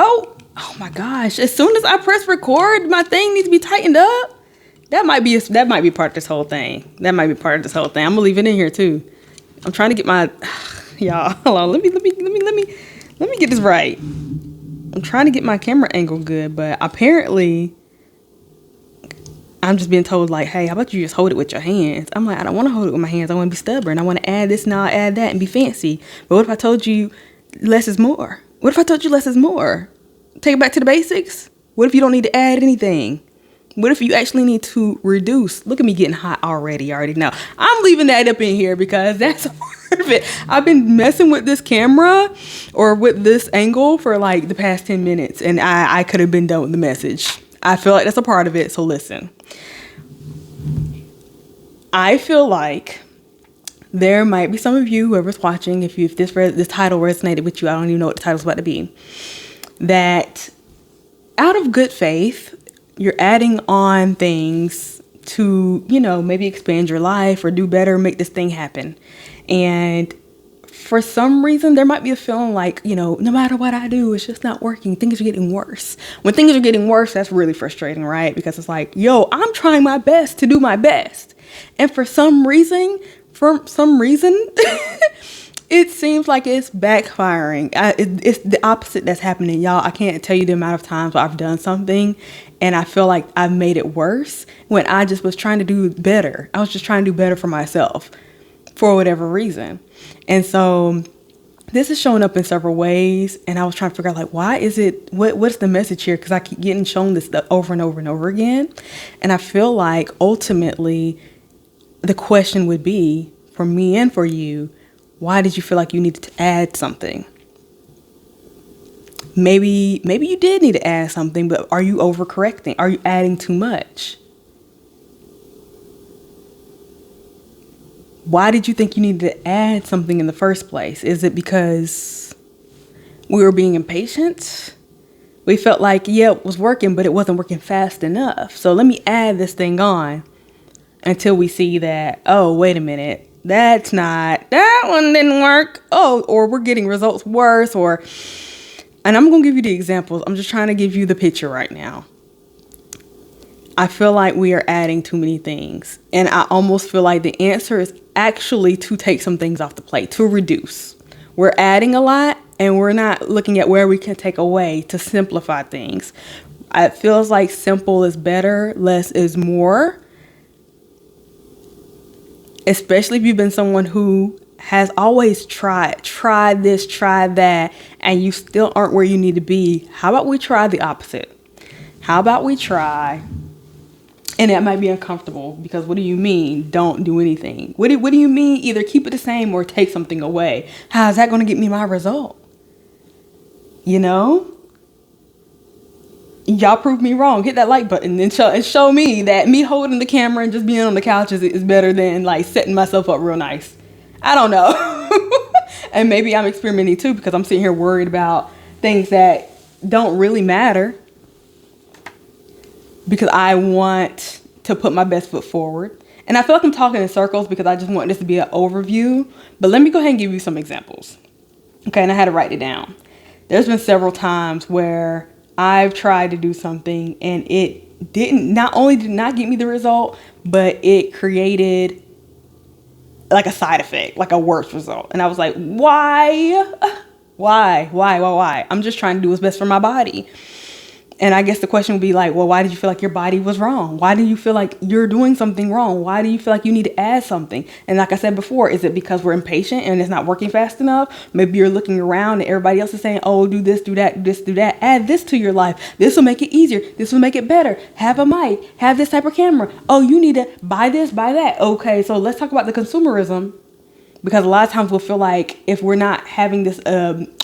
Oh my gosh. As soon as I press record, my thing needs to be tightened up. That might be part of this whole thing. I'm gonna leave it in here too. I'm trying to get my y'all. Hold on. Let me get this right. I'm trying to get my camera angle good, but apparently I'm just being told like, hey, how about you just hold it with your hands? I'm like, I don't want to hold it with my hands. I want to be stubborn. I want to add this and I'll add that and be fancy. But what if I told you less is more? Take it back to the basics. What if you don't need to add anything? What if you actually need to reduce? Look at me getting hot already. You already know. I'm leaving that up in here because that's part of it. I've been messing with this camera or with this angle for like the past 10 minutes and I could have been done with the message. I feel like that's a part of it. So listen, I feel like there might be some of you, whoever's watching, if this title resonated with you, I don't even know what the title's about to be, that out of good faith, you're adding on things to, maybe expand your life or do better, make this thing happen. And for some reason, there might be a feeling like, no matter what I do, it's just not working. Things are getting worse. When things are getting worse, that's really frustrating, right? Because it's like, I'm trying my best to do my best. And for some reason, it seems like it's backfiring. It's the opposite that's happening, y'all. I can't tell you the amount of times where I've done something and I feel like I've made it worse when I just was trying to do better. I was just trying to do better for myself for whatever reason. And so this is showing up in several ways. And I was trying to figure out like, why is it, what's the message here? Because I keep getting shown this stuff over and over and over again. And I feel like ultimately the question would be for me and for you, why did you feel like you needed to add something? Maybe you did need to add something, but are you overcorrecting? Are you adding too much? Why did you think you needed to add something in the first place? Is it because we were being impatient? We felt like, it was working, but it wasn't working fast enough. So let me add this thing on until we see that, oh, wait a minute. That one didn't work. Oh, or we're getting results worse and I'm going to give you the examples. I'm just trying to give you the picture right now. I feel like we are adding too many things. And I almost feel like the answer is actually to take some things off the plate, to reduce. We're adding a lot and we're not looking at where we can take away to simplify things. It feels like simple is better, less is more. Especially if you've been someone who has always tried this, tried that, and you still aren't where you need to be. How about we try the opposite? How about we try, and that might be uncomfortable because what do you mean don't do anything? What do you mean either keep it the same or take something away? How is that going to get me my result? Y'all prove me wrong. Hit that like button and show me that me holding the camera and just being on the couch is better than like setting myself up real nice. I don't know. And maybe I'm experimenting too because I'm sitting here worried about things that don't really matter because I want to put my best foot forward. And I feel like I'm talking in circles because I just want this to be an overview. But let me go ahead and give you some examples. Okay, and I had to write it down. There's been several times where I've tried to do something and it not only did not get me the result, but it created like a side effect, like a worse result. And I was like, why? I'm just trying to do what's best for my body. And I guess the question would be like, well, why did you feel like your body was wrong? Why do you feel like you're doing something wrong? Why do you feel like you need to add something? And like I said before, is it because we're impatient and it's not working fast enough? Maybe you're looking around and everybody else is saying, oh, do this, do that, do this, do that. Add this to your life. This will make it easier. This will make it better. Have a mic. Have this type of camera. Oh, you need to buy this, buy that. Okay, so let's talk about the consumerism. Because a lot of times we'll feel like if we're not having this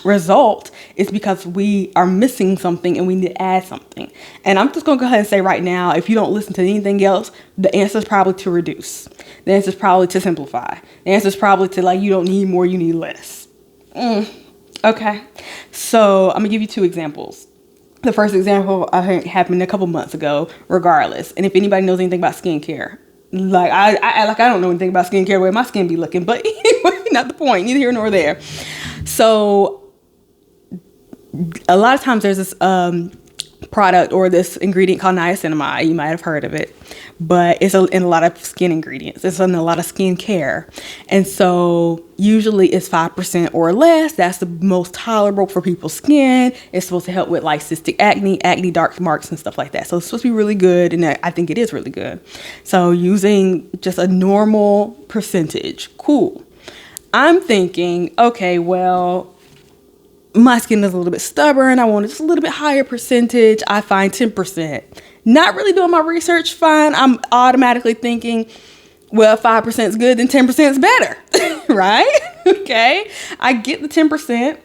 result, it's because we are missing something and we need to add something. And I'm just going to go ahead and say right now, if you don't listen to anything else, the answer is probably to reduce. The answer is probably to simplify. The answer is probably to like, you don't need more, you need less. Okay. So I'm going to give you two examples. The first example I think happened a couple months ago, regardless. And if anybody knows anything about skincare, like I don't know anything about skincare, the way my skin be looking, but anyway, not the point, neither here nor there. So a lot of times there's this product or this ingredient called niacinamide. You might have heard of it, but it's in a lot of skin ingredients. It's in a lot of skin care. And so usually it's 5% or less. That's the most tolerable for people's skin. It's supposed to help with like cystic acne, dark marks and stuff like that. So it's supposed to be really good. And I think it is really good. So using just a normal percentage, cool. I'm thinking, okay, well, my skin is a little bit stubborn. I want just a little bit higher percentage. I find 10%. Not really doing my research fine. I'm automatically thinking, well, if 5% is good, then 10% is better, right? Okay. I get the 10%.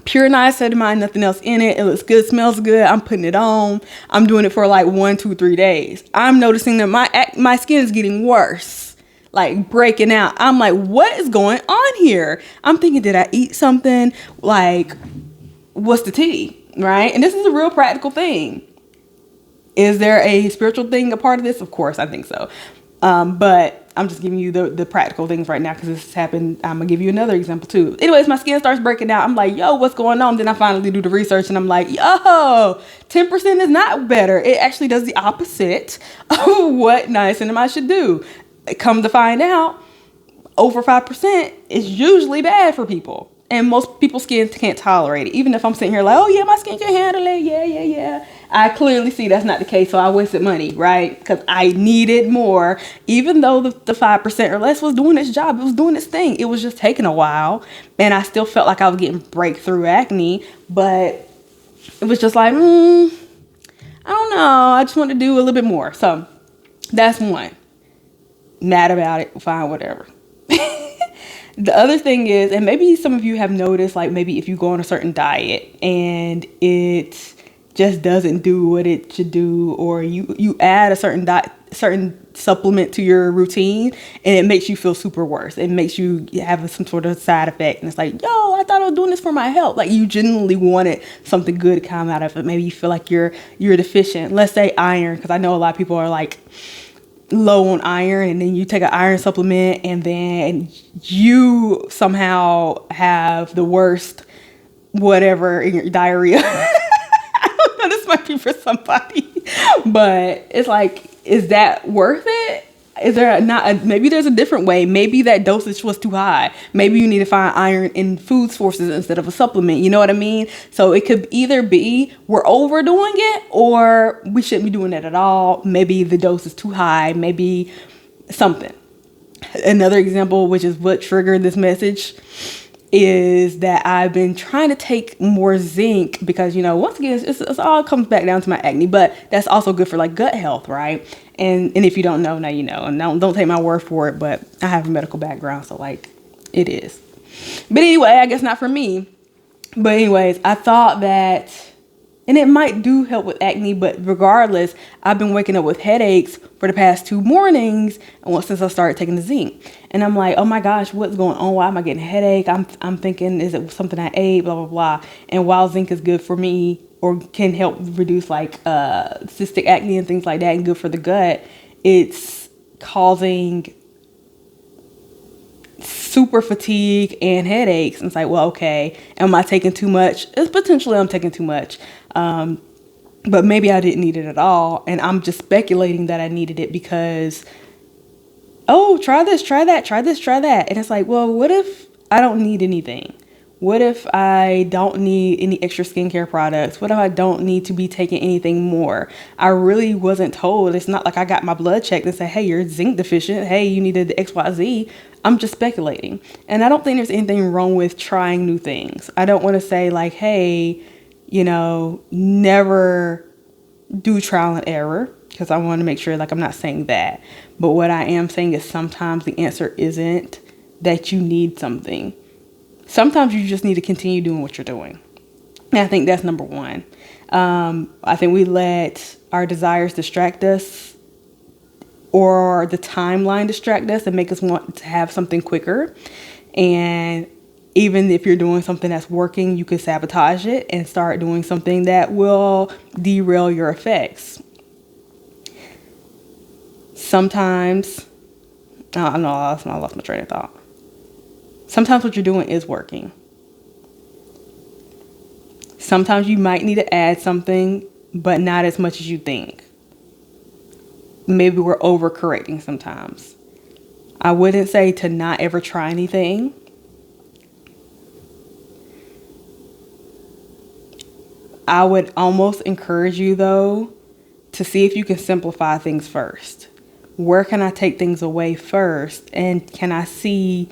Pure niacinamide, nothing else in it. It looks good, smells good. I'm putting it on. I'm doing it for like 1, 2, 3 days. I'm noticing that my skin is getting worse. Like breaking out. I'm like, what is going on here? I'm thinking, did I eat something? Like, what's the tea? Right? And this is a real practical thing. Is there a spiritual thing a part of this? Of course, I think so. But I'm just giving you the practical things right now because this has happened. I'm going to give you another example too. Anyways, my skin starts breaking out. I'm like, yo, what's going on? Then I finally do the research and I'm like, yo, 10% is not better. It actually does the opposite of what niacinamide should do. Come to find out, over 5% is usually bad for people. And most people's skin can't tolerate it. Even if I'm sitting here like, oh yeah, my skin can handle it. Yeah. I clearly see that's not the case. So I wasted money, right? Because I needed more. Even though the 5% or less was doing its job. It was doing its thing. It was just taking a while. And I still felt like I was getting breakthrough acne. But it was just like, I don't know. I just want to do a little bit more. So that's one. Mad about it, fine, whatever. The other thing is, and maybe some of you have noticed, like maybe if you go on a certain diet and it just doesn't do what it should do, or you add a certain supplement to your routine and it makes you feel super worse. It makes you have some sort of side effect. And it's like, yo, I thought I was doing this for my health. Like you genuinely wanted something good to come out of it. Maybe you feel like you're deficient. Let's say iron, because I know a lot of people are like low on iron, and then you take an iron supplement and then you somehow have the worst whatever in your diarrhea. I don't know, this might be for somebody, but it's like, is that worth it? Is there maybe there's a different way. Maybe that dosage was too high. Maybe you need to find iron in food sources instead of a supplement. You know what I mean? So it could either be we're overdoing it or we shouldn't be doing it at all. Maybe the dose is too high. Maybe something. Another example, which is what triggered this message, is that I've been trying to take more zinc because, once again, it's all comes back down to my acne, but that's also good for like gut health, right? And if you don't know, now you know, and don't take my word for it, but I have a medical background, so like it is. But anyway, I guess not for me. But anyways, I thought that, and it might do help with acne, but regardless, I've been waking up with headaches for the past 2 mornings since I started taking the zinc. And I'm like, oh my gosh, what's going on? Why am I getting a headache? I'm thinking, is it something I ate? Blah, blah, blah. And while zinc is good for me or can help reduce like cystic acne and things like that and good for the gut, it's causing super fatigue and headaches. And it's like, well, okay, am I taking too much? It's potentially I'm taking too much. But maybe I didn't need it at all. And I'm just speculating that I needed it because, oh, try this, try that, try this, try that. And it's like, well, what if I don't need anything? What if I don't need any extra skincare products? What if I don't need to be taking anything more? I really wasn't told. It's not like I got my blood checked and said, hey, you're zinc deficient. Hey, you needed the XYZ. I'm just speculating. And I don't think there's anything wrong with trying new things. I don't want to say like, hey, never do trial and error, because I want to make sure like I'm not saying that. But what I am saying is sometimes the answer isn't that you need something. Sometimes you just need to continue doing what you're doing. And I think that's number one. I think we let our desires distract us, or the timeline distract us and make us want to have something quicker. And even if you're doing something that's working, you could sabotage it and start doing something that will derail your effects. Sometimes, I lost my train of thought. Sometimes what you're doing is working. Sometimes you might need to add something, but not as much as you think. Maybe we're overcorrecting sometimes. I wouldn't say to not ever try anything. I would almost encourage you, though, to see if you can simplify things first. Where can I take things away first? And can I see,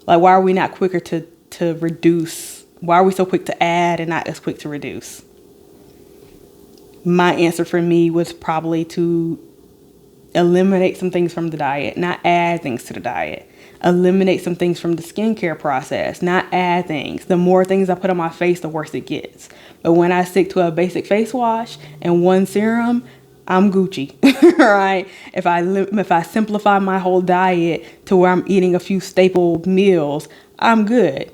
like, why are we not quicker to reduce? Why are we so quick to add and not as quick to reduce? My answer for me was probably to eliminate some things from the diet, not add things to the diet. Eliminate some things from the skincare process, not add things. The more things I put on my face, the worse it gets. But when I stick to a basic face wash and one serum, I'm Gucci, right? If I simplify my whole diet to where I'm eating a few staple meals, I'm good.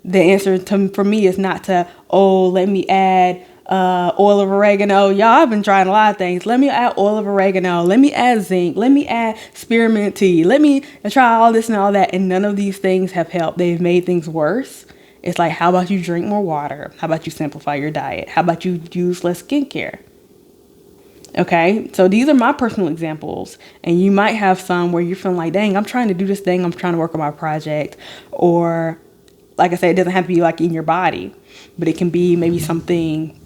The answer for me is not to, let me add oil of oregano. Y'all, I've been trying a lot of things. Let me add oil of oregano. Let me add zinc. Let me add spearmint tea. Let me try all this and all that. And none of these things have helped. They've made things worse. It's like, how about you drink more water? How about you simplify your diet? How about you use less skincare? Okay, so these are my personal examples. And you might have some where you're feeling like, dang, I'm trying to do this thing. I'm trying to work on my project. Or, like I said, it doesn't have to be like in your body, but it can be maybe something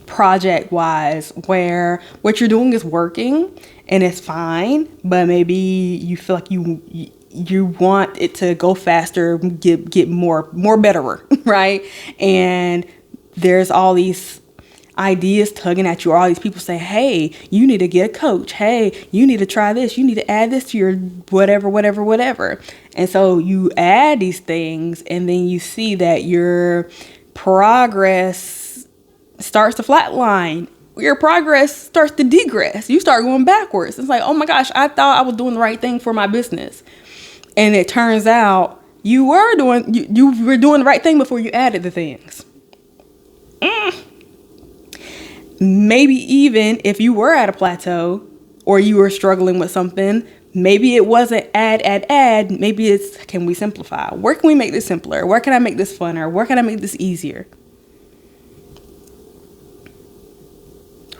project wise, where what you're doing is working and it's fine, but maybe you feel like you want it to go faster, get more betterer, right? And there's all these ideas tugging at you, or all these people say, hey, you need to get a coach. Hey, you need to try this. You need to add this to your whatever. And so you add these things, and then you see that your progress starts to flatline. Your progress starts to degress. You start going backwards. It's like, oh my gosh, I thought I was doing the right thing for my business. And it turns out you were doing the right thing before you added the things. Maybe even if you were at a plateau or you were struggling with something, maybe it wasn't add. Maybe it's, can we simplify? Where can we make this simpler? Where can I make this funner? Where can I make this easier?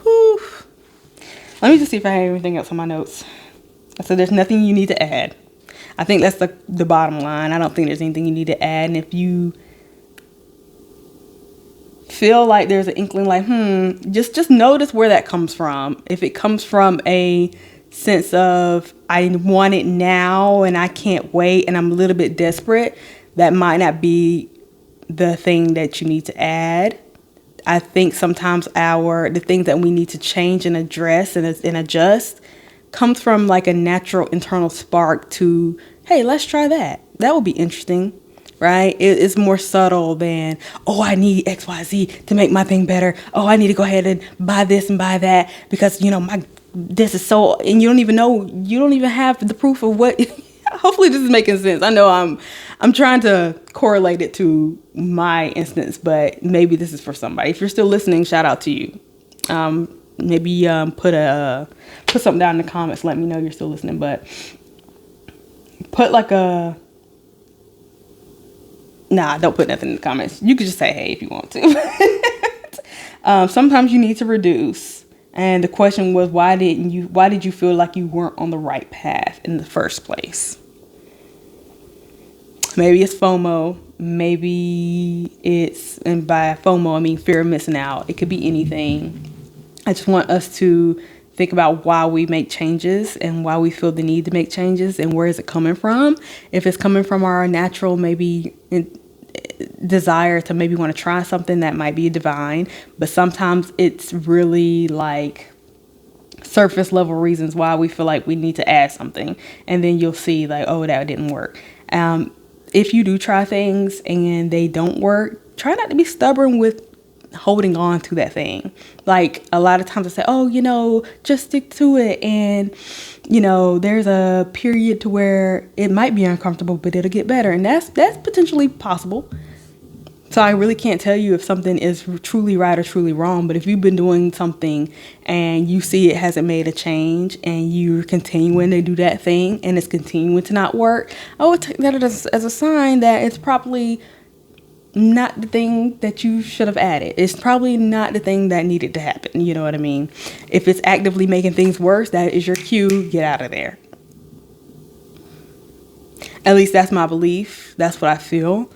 Whew. Let me just see if I have anything else on my notes. So there's nothing you need to add. I think that's the bottom line. I don't think there's anything you need to add. And if you feel like there's an inkling like, just notice where that comes from. If it comes from a sense of, I want it now and I can't wait and I'm a little bit desperate, that might not be the thing that you need to add. I think sometimes the things that we need to change and address and adjust comes from like a natural internal spark to, hey, let's try that. That would be interesting, right? It's more subtle than, I need XYZ to make my thing better. I need to go ahead and buy this and buy that because, this is so, and you don't even have the proof of what, hopefully this is making sense. I know I'm trying to correlate it to my instance, but maybe this is for somebody. If you're still listening, shout out to you. Maybe put something down in the comments. Let me know you're still listening. But put like don't put nothing in the comments. You could just say hey if you want to. Sometimes you need to reduce. And the question was, why did you feel like you weren't on the right path in the first place? Maybe it's FOMO. Maybe and by FOMO I mean fear of missing out. It could be anything. I just want us to think about why we make changes and why we feel the need to make changes and where is it coming from. If it's coming from our natural maybe desire to maybe want to try something, that might be divine, but sometimes it's really like surface level reasons why we feel like we need to add something, and then you'll see like, that didn't work. If you do try things and they don't work, try not to be stubborn with holding on to that thing. Like a lot of times I say, just stick to it, and there's a period to where it might be uncomfortable, but it'll get better, and that's potentially possible. So I really can't tell you if something is truly right or truly wrong. But if you've been doing something and you see it hasn't made a change and you're continuing to do that thing and it's continuing to not work, I would take that as a sign that it's probably not the thing that you should have added. It's probably not the thing that needed to happen. You know what I mean? If it's actively making things worse, that is your cue. Get out of there. At least that's my belief. That's what I feel.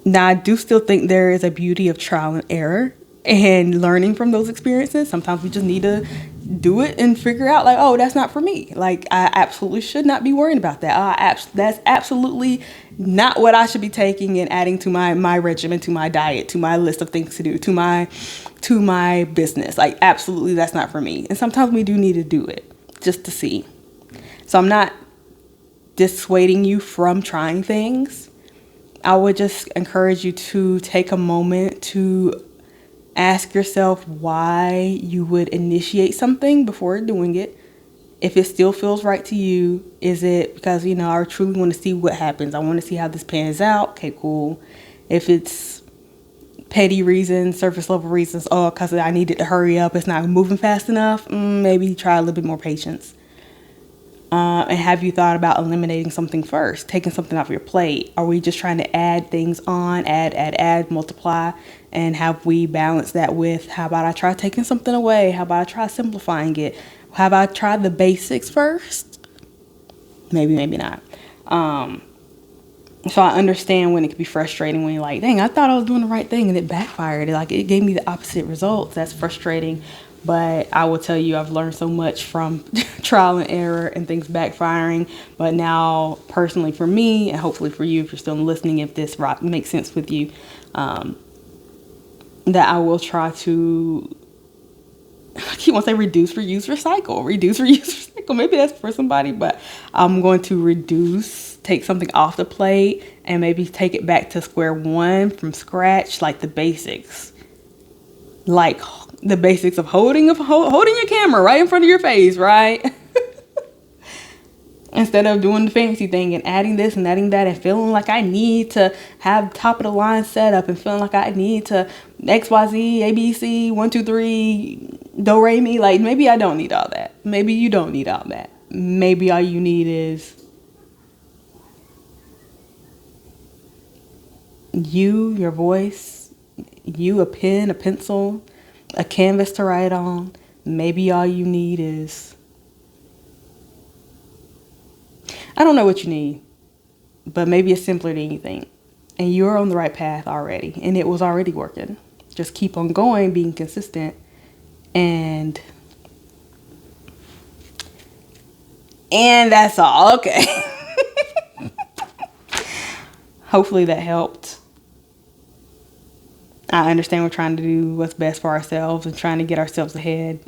Now, I do still think there is a beauty of trial and error and learning from those experiences. Sometimes we just need to do it and figure out like, oh, that's not for me. Like, I absolutely should not be worrying about that. That's absolutely not what I should be taking and adding to my regimen, to my diet, to my list of things to do, to my business. Like, absolutely, that's not for me. And sometimes we do need to do it just to see. So I'm not dissuading you from trying things. I would just encourage you to take a moment to ask yourself why you would initiate something before doing it. If it still feels right to you, is it because, I truly want to see what happens? I want to see how this pans out. Okay, cool. If it's petty reasons, surface level reasons, because I needed to hurry up, it's not moving fast enough, maybe try a little bit more patience. And have you thought about eliminating something first, taking something off your plate? Are we just trying to add things on, add, multiply? And have we balanced that with, how about I try taking something away? How about I try simplifying it? How about I try the basics first? Maybe, maybe not. So I understand when it can be frustrating when you're like, dang, I thought I was doing the right thing and it backfired. It gave me the opposite results. That's frustrating. But I will tell you, I've learned so much from trial and error and things backfiring. But now, personally for me, and hopefully for you, if you're still listening, if this makes sense with you, that I will try to, I keep on saying reduce, reuse, recycle. Reduce, reuse, recycle. Maybe that's for somebody, but I'm going to take something off the plate and maybe take it back to square one from scratch, like the basics. Like the basics of holding your camera right in front of your face, right? Instead of doing the fancy thing and adding this and adding that and feeling like I need to have top of the line setup and feeling like I need to XYZ, ABC, 1, 2, 3, do, re, mi. Like, maybe I don't need all that. Maybe you don't need all that. Maybe all you need is you, your voice, you, a pen, a pencil, a canvas to write on. Maybe all you need is, I don't know what you need, but maybe it's simpler than you think. And you're on the right path already. And it was already working. Just keep on going, being consistent. And that's all. Okay. Hopefully that helped. I understand we're trying to do what's best for ourselves and trying to get ourselves ahead.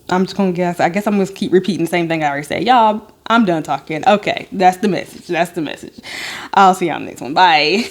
I'm just going to guess. I guess I'm going to keep repeating the same thing I already said. Y'all, I'm done talking. Okay, that's the message. I'll see y'all next one. Bye.